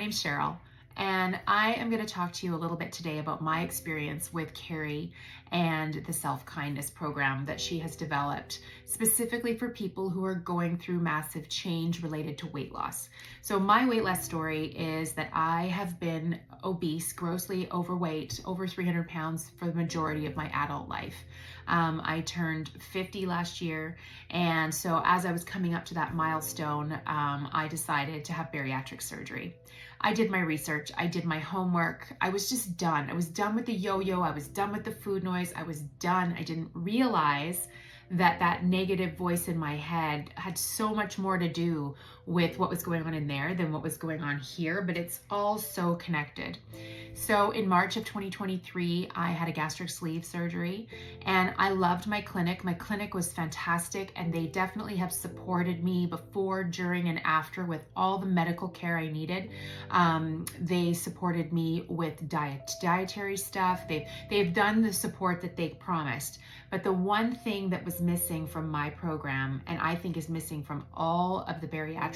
name's Cheryl, and I am going to talk to you a little bit today about my experience with Carrie and the self-kindness program that she has developed specifically for people who are going through massive change related to weight loss. So my weight loss story is that I have been obese, grossly overweight, over 300 pounds for the majority of my adult life. I turned 50 last year, and so as I was coming up to that milestone, I decided to have bariatric surgery. I did my research, I did my homework, I was just done. I was done with the yo-yo, I was done with the food noise, I was done. I didn't realize that that negative voice in my head had so much more to do with what was going on in there than what was going on here, but it's all so connected. So in March of 2023, I had a gastric sleeve surgery, and I loved my clinic. My clinic was fantastic, and they definitely have supported me before, during, and after with all the medical care I needed. They supported me with dietary stuff. They've done the support that they promised. But the one thing that was missing from my program, and I think is missing from all of the bariatric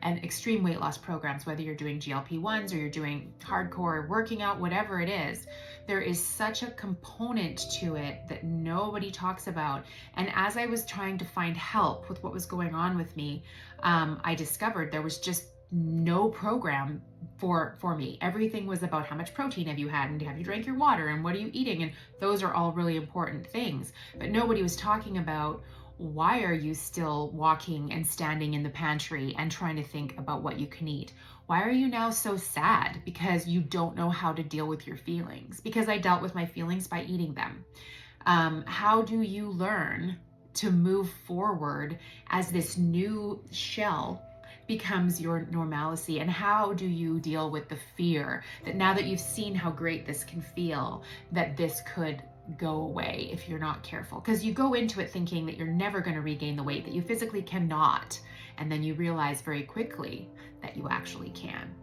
and extreme weight loss programs, whether you're doing GLP-1s or you're doing hardcore working out, whatever it is, there is such a component to it that nobody talks about. And as I was trying to find help with what was going on with me, I discovered there was just no program for me. Everything was about how much protein have you had, and have you drank your water, and what are you eating, and those are all really important things. But nobody was talking about, why are you still walking and standing in the pantry and trying to think about what you can eat? Why are you now so sad because you don't know how to deal with your feelings? Because I dealt with my feelings by eating them. How do you learn to move forward as this new shell becomes your normalcy? And how do you deal with the fear that now that you've seen how great this can feel, that this could go away if you're not careful? Because you go into it thinking that you're never going to regain the weight, that you physically cannot, and then you realize very quickly that you actually can.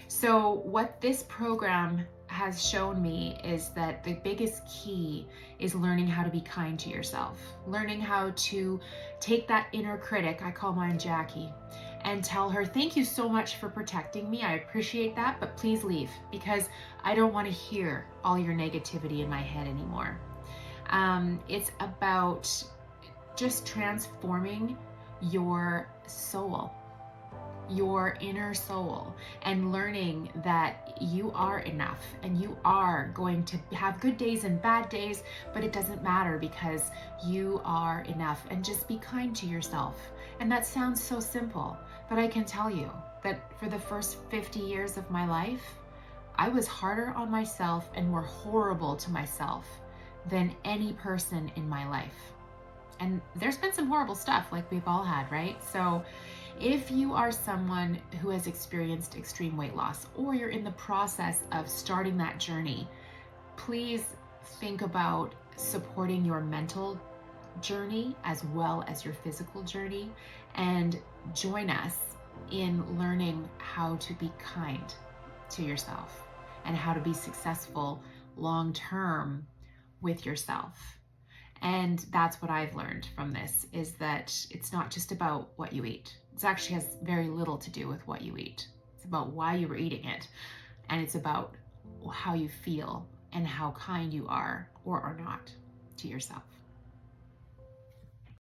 So what this program has shown me is that the biggest key is learning how to be kind to yourself, learning how to take that inner critic, I call mine Jackie, and tell her, thank you so much for protecting me. I appreciate that, but please leave, because I don't want to hear all your negativity in my head anymore. It's about just transforming your soul, your inner soul, and learning that you are enough, and you are going to have good days and bad days, but it doesn't matter because you are enough. And just be kind to yourself. And that sounds so simple, but I can tell you that for the first 50 years of my life, I was harder on myself and more horrible to myself than any person in my life. And there's been some horrible stuff, like we've all had, right? So if you are someone who has experienced extreme weight loss, or you're in the process of starting that journey, please think about supporting your mental journey as well as your physical journey, and join us in learning how to be kind to yourself and how to be successful long term with yourself. And that's what I've learned from this, is that it's not just about what you eat. It actually has very little to do with what you eat. It's about why you were eating it, and it's about how you feel and how kind you are or not to yourself.